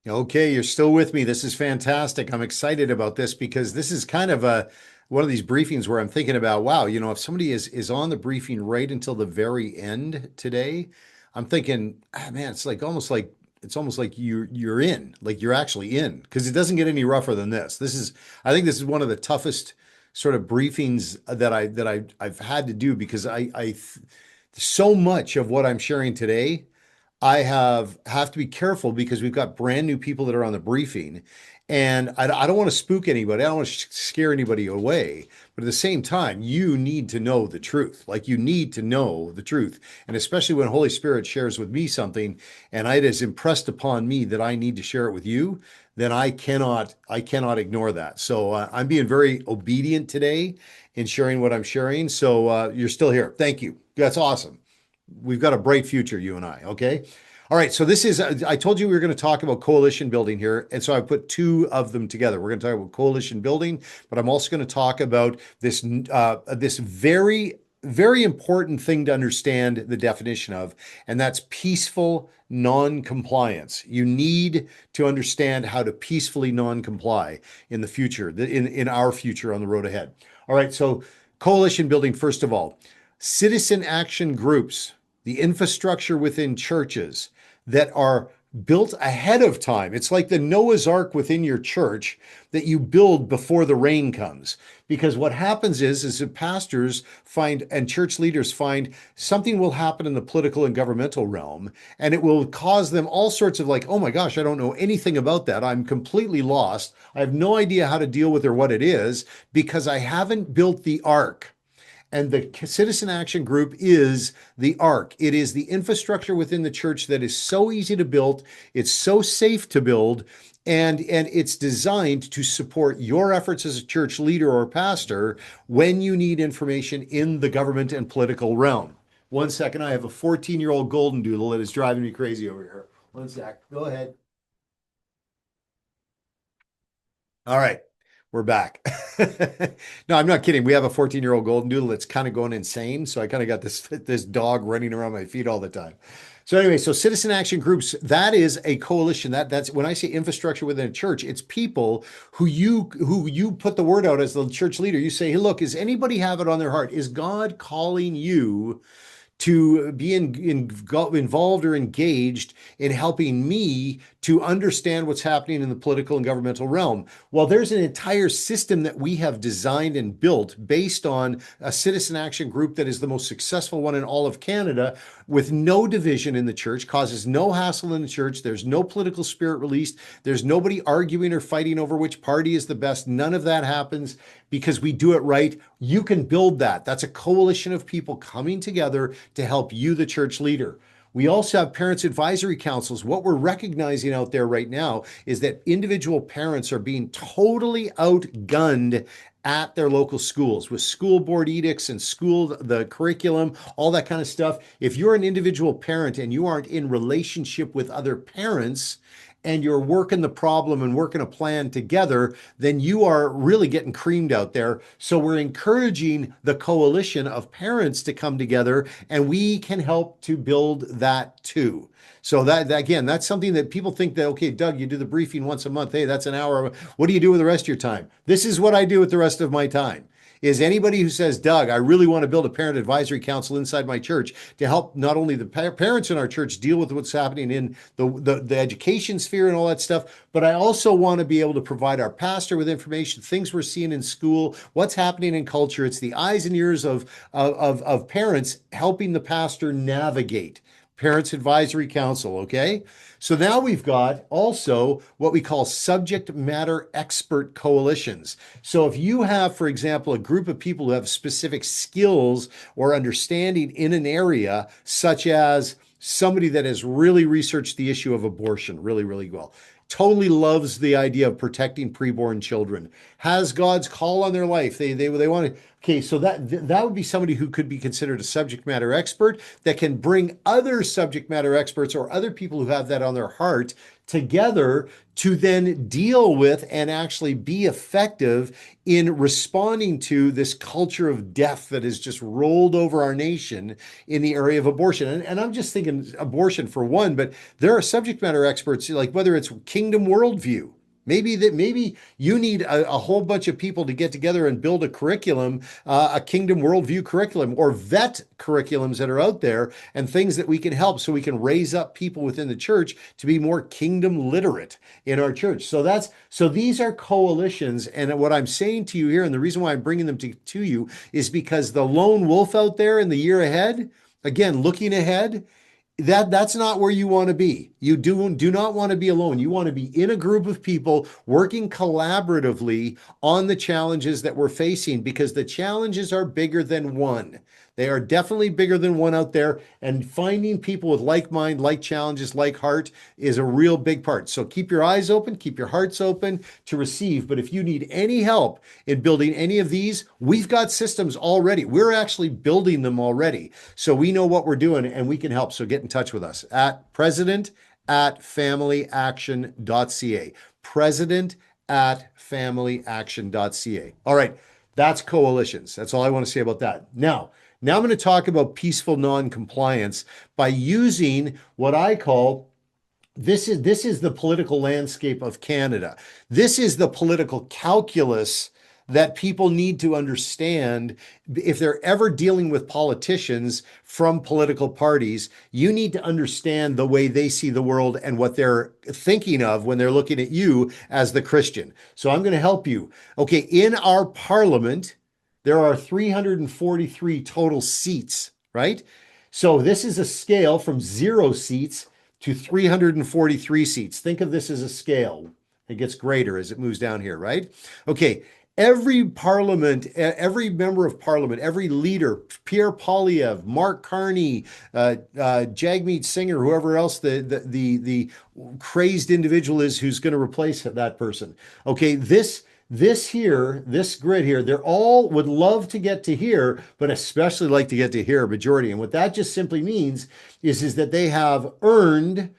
Okay, you're still with me. This is fantastic. I'm excited about this because this is kind of a one of these briefings where I'm thinking about, wow, if somebody is on the briefing right until the very end today, I'm thinking, man, it's almost like you're in, like you're actually in, because it doesn't get any rougher than this. I think this is one of the toughest sort of briefings that I've had to do because so much of what I'm sharing today I have to be careful because we've got brand new people that are on the briefing, and I don't want to spook anybody. I don't want to scare anybody away. But at the same time, you need to know the truth. Like you need to know the truth, and especially when Holy Spirit shares with me something, and it is impressed upon me that I need to share it with you, then I cannot ignore that. So I'm being very obedient today in sharing what I'm sharing. So you're still here. Thank you. That's awesome. We've got a bright future, you and I. Okay. All right. So I told you we were going to talk about coalition building here. And so I put two of them together. We're going to talk about coalition building, but I'm also going to talk about this very, very important thing to understand the definition of, and that's peaceful non-compliance. You need to understand how to peacefully non-comply in the future, in our future on the road ahead. All right. So coalition building, first of all, citizen action groups, the infrastructure within churches that are built ahead of time. It's like the Noah's Ark within your church that you build before the rain comes. Because what happens is that pastors find and church leaders find something will happen in the political and governmental realm, and it will cause them all sorts of like, oh my gosh, I don't know anything about that. I'm completely lost. I have no idea how to deal with it or what it is because I haven't built the ark. And the citizen action group is the ark. It is the infrastructure within the church that is so easy to build. It's so safe to build. And it's designed to support your efforts as a church leader or pastor when you need information in the government and political realm. One second, I have a 14-year-old golden doodle that is driving me crazy over here. One sec. Go ahead. All right, we're back. No, I'm not kidding. We have a 14-year-old golden doodle that's kind of going insane. So I kind of got this dog running around my feet all the time. So anyway, so citizen action groups, that is a coalition. That's when I say infrastructure within a church, it's people who you put the word out as the church leader. You say, hey, look, does anybody have it on their heart? Is God calling you to be involved or engaged in helping me to understand what's happening in the political and governmental realm. Well, there's an entire system that we have designed and built based on a citizen action group that is the most successful one in all of Canada, with no division in the church, causes no hassle in the church. There's no political spirit released. There's nobody arguing or fighting over which party is the best. None of that happens because we do it right. You can build that. That's a coalition of people coming together to help you, the church leader. We also have parents' advisory councils. What we're recognizing out there right now is that individual parents are being totally outgunned at their local schools with school board edicts and the curriculum, all that kind of stuff. If you're an individual parent and you aren't in relationship with other parents, and you're working the problem and working a plan together, then you are really getting creamed out there. So we're encouraging the coalition of parents to come together and we can help to build that too. So that again, that's something that people think that, okay, Doug, you do the briefing once a month. Hey, that's an hour. What do you do with the rest of your time? This is what I do with the rest of my time. Is anybody who says, Doug, I really want to build a parent advisory council inside my church to help not only the parents in our church deal with what's happening in the education sphere and all that stuff, but I also want to be able to provide our pastor with information, things we're seeing in school, what's happening in culture. It's the eyes and ears of parents helping the pastor navigate. Parents Advisory Council, okay? So now we've got also what we call subject matter expert coalitions. So if you have, for example, a group of people who have specific skills or understanding in an area, such as somebody that has really researched the issue of abortion really, really well, totally loves the idea of protecting preborn children, has God's call on their life. They want to. Okay, so that would be somebody who could be considered a subject matter expert that can bring other subject matter experts or other people who have that on their heart together to then deal with and actually be effective in responding to this culture of death that has just rolled over our nation in the area of abortion. And I'm just thinking abortion for one, but there are subject matter experts, like whether it's kingdom worldview. Maybe you need a whole bunch of people to get together and build a curriculum, a kingdom worldview curriculum, or vet curriculums that are out there and things that we can help so we can raise up people within the church to be more kingdom literate in our church. So these are coalitions. And what I'm saying to you here, and the reason why I'm bringing them to you is because the lone wolf out there in the year ahead, again, looking ahead, that's not where you want to be. You do not want to be alone. You want to be in a group of people working collaboratively on the challenges that we're facing, because the challenges are bigger than one. They are definitely bigger than one out there, and finding people with like mind, like challenges, like heart is a real big part. So keep your eyes open, keep your hearts open to receive. But if you need any help in building any of these, we've got systems already. We're actually building them already. So we know what we're doing and we can help. So get in touch with us at president@familyaction.ca. President@familyaction.ca. All right. That's coalitions. That's all I want to say about that. Now I'm going to talk about peaceful non-compliance by using what I call this is the political landscape of Canada. This is the political calculus that people need to understand if they're ever dealing with politicians from political parties. You need to understand the way they see the world and what they're thinking of when they're looking at you as the Christian. So I'm going to help you. Okay, in our parliament, there are 343 total seats, right? So this is a scale from 0 seats to 343 seats. Think of this as a scale. It gets greater as it moves down here, right? Okay, every member of parliament, every leader, Pierre Poilievre, Mark Carney, Jagmeet Singh, or whoever else the crazed individual is who's going to replace that person. Okay, this grid here, they're all would love to get to here, but especially like to get to here, majority. And what that just simply means is that they have earned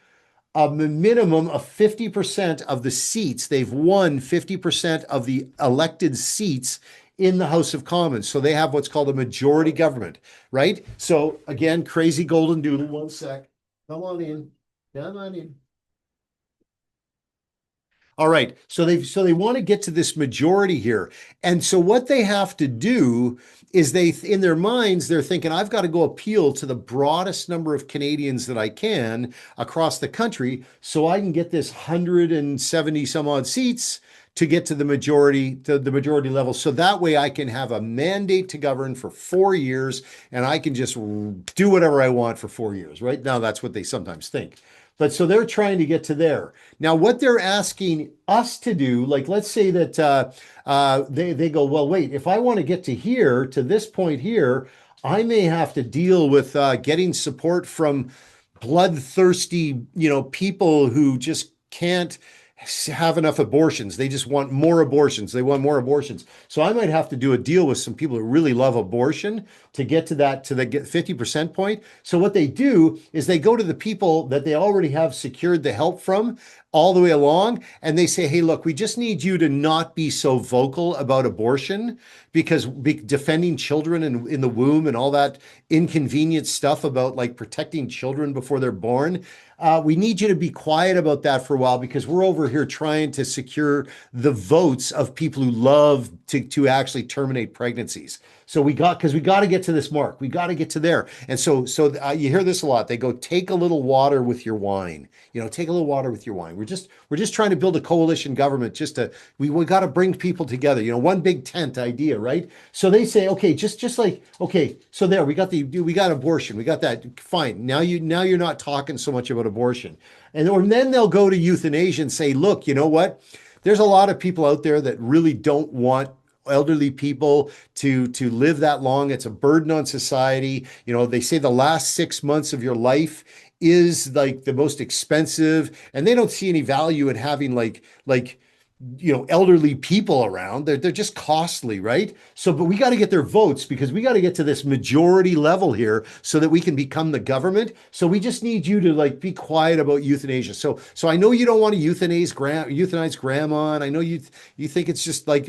a minimum of 50% of the seats. They've won 50% of the elected seats in the House of Commons. So they have what's called a majority government, right? So again, crazy golden doodle, one sec. Come on in. Come on in. All right. So they want to get to this majority here. And so what they have to do is in their minds, they're thinking, I've got to go appeal to the broadest number of Canadians that I can across the country so I can get this 170 some odd seats to get to the majority level. So that way I can have a mandate to govern for 4 years and I can just do whatever I want for 4 years, right? Now that's what they sometimes think. But so they're trying to get to there. Now, what they're asking us to do, like let's say that they go, well, wait, if I want to get to here, to this point here, I may have to deal with getting support from bloodthirsty, people who just can't have enough abortions. They just want more abortions. They want more abortions. So I might have to do a deal with some people who really love abortion to get to the 50% point. So what they do is they go to the people that they already have secured the help from all the way along, and they say, hey, look, we just need you to not be so vocal about abortion because defending children in the womb and all that inconvenient stuff about like protecting children before they're born. We need you to be quiet about that for a while because we're over here trying to secure the votes of people who love to actually terminate pregnancies. So we got to get to this mark. We got to get to there. And so you hear this a lot. They go, take a little water with your wine. Take a little water with your wine. We're just trying to build a coalition government. We got to bring people together. One big tent idea, right? So they say, okay, just like okay. So there we got abortion. We got that. Fine. Now you're not talking so much about abortion, and then they'll go to euthanasia and say, look, you know what? There's a lot of people out there that really don't want elderly people to live that long. It's a burden on society. They say the last 6 months of your life is like the most expensive, and they don't see any value in having like elderly people around. They're just costly, right? So, but we got to get their votes because we got to get to this majority level here so that we can become the government. So we just need you to like be quiet about euthanasia. So I know you don't want to euthanize grandma, and I know you think it's just like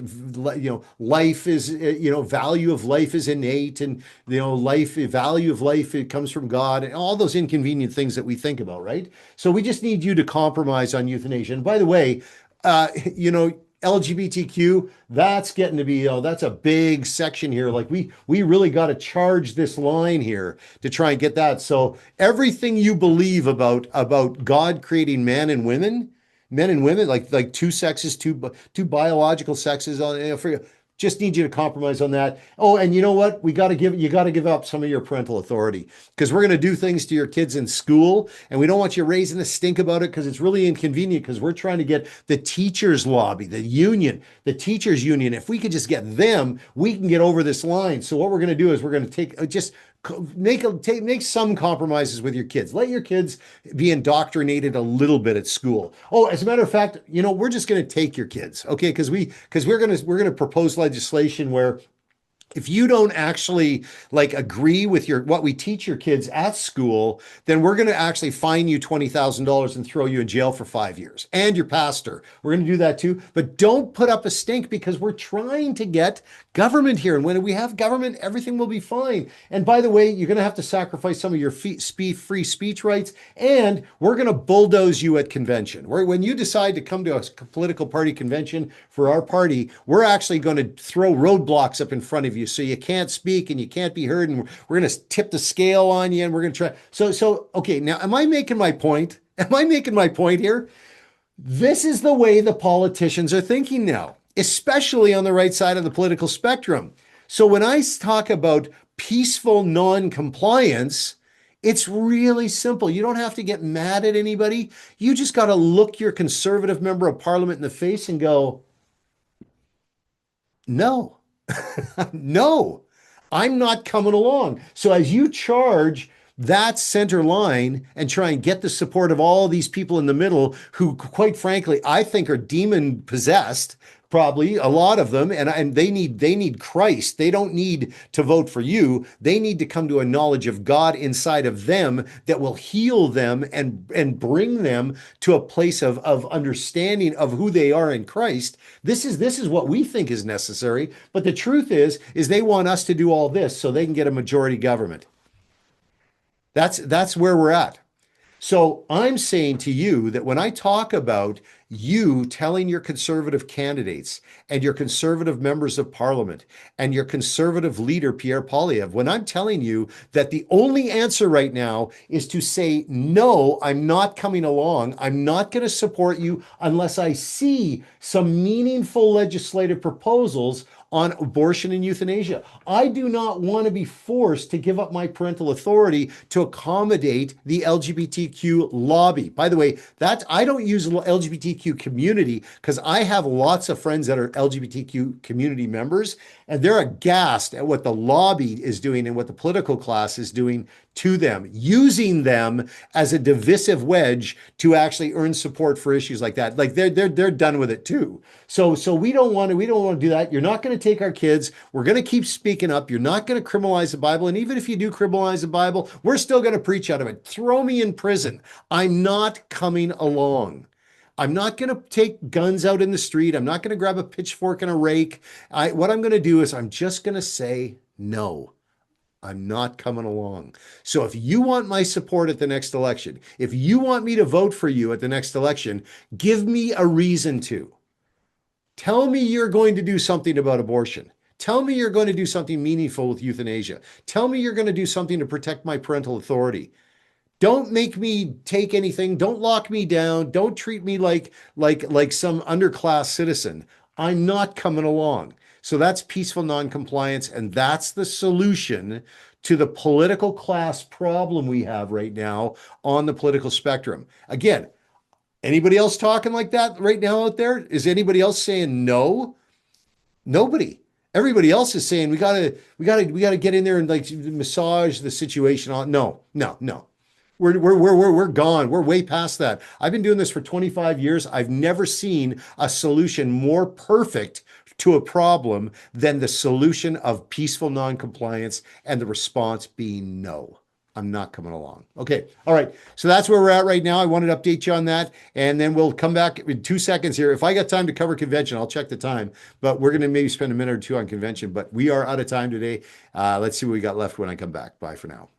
life is value of life is innate, and life value of life, it comes from God, and all those inconvenient things that we think about, right? So we just need you to compromise on euthanasia. And by the way, uh, you know, LGBTQ, that's getting to be, that's a big section here. Like we really got to charge this line here to try and get that. So everything you believe about God creating men and women, like two sexes, two biological sexes on for just need you to compromise on that. Oh, and you know what? You got to give up some of your parental authority because we're going to do things to your kids in school, and we don't want you raising a stink about it because it's really inconvenient because we're trying to get the teachers lobby, the teachers union. If we could just get them, we can get over this line. So what we're going to do is we're going to take just make some compromises with your kids. Let your kids be indoctrinated a little bit at school. Oh, as a matter of fact, we're just going to take your kids, okay? Because we're going to propose legislation where if you don't actually like agree with what we teach your kids at school, then we're going to actually fine you $20,000 and throw you in jail for 5 years. And your pastor, we're going to do that too. But don't put up a stink because we're trying to get government here. And when we have government, everything will be fine. And by the way, you're going to have to sacrifice some of your free speech rights. And we're going to bulldoze you at convention. When you decide to come to a political party convention for our party, we're actually going to throw roadblocks up in front of you so you can't speak and you can't be heard, and we're going to tip the scale on you, and we're going to try. So okay, now am I making my point? Am I making my point here? This is the way the politicians are thinking now, especially on the right side of the political spectrum. So when I talk about peaceful non-compliance, it's really simple. You don't have to get mad at anybody. You just got to look your conservative member of parliament in the face and go, no. No, I'm not coming along. So as you charge that center line and try and get the support of all these people in the middle who, quite frankly, I think are demon possessed, probably a lot of them, and they need Christ. They don't need to vote for you. They need to come to a knowledge of God inside of them that will heal them and bring them to a place of understanding of who they are in Christ. This is what we think is necessary, but the truth is they want us to do all this so they can get a majority government. That's where we're at. So I'm saying to you that when I talk about you telling your conservative candidates and your conservative members of parliament and your conservative leader, Pierre Poilievre, when I'm telling you that the only answer right now is to say, no, I'm not coming along. I'm not going to support you unless I see some meaningful legislative proposals on abortion and euthanasia. I do not want to be forced to give up my parental authority to accommodate the LGBTQ lobby. By the way, that I don't use LGBTQ community because I have lots of friends that are LGBTQ community members, and they're aghast at what the lobby is doing and what the political class is doing to them, using them as a divisive wedge to actually earn support for issues like that. Like they're done with it too. So we don't want to do that. You're not going to take our kids. We're going to keep speaking up. You're not going to criminalize the Bible. And even if you do criminalize the Bible, we're still going to preach out of it. Throw me in prison. I'm not coming along. I'm not going to take guns out in the street. I'm not going to grab a pitchfork and a rake. What I'm going to do is I'm just going to say no. I'm not coming along. So if you want my support at the next election, if you want me to vote for you at the next election, give me a reason to. Tell me you're going to do something about abortion. Tell me you're going to do something meaningful with euthanasia. Tell me you're going to do something to protect my parental authority. Don't make me take anything. Don't lock me down. Don't treat me like some underclass citizen. I'm not coming along. So that's peaceful noncompliance, and that's the solution to the political class problem we have right now on the political spectrum. Again, anybody else talking like that right now out there? Is anybody else saying no? Nobody. Everybody else is saying we gotta get in there and like massage the situation on. No, no, no. We're gone. We're way past that. I've been doing this for 25 years. I've never seen a solution more perfect to a problem than the solution of peaceful non-compliance and the response being no. I'm not coming along. Okay. All right. So that's where we're at right now. I wanted to update you on that. And then we'll come back in 2 seconds here. If I got time to cover convention, I'll check the time. But we're going to maybe spend a minute or two on convention. But we are out of time today. Let's see what we got left when I come back. Bye for now.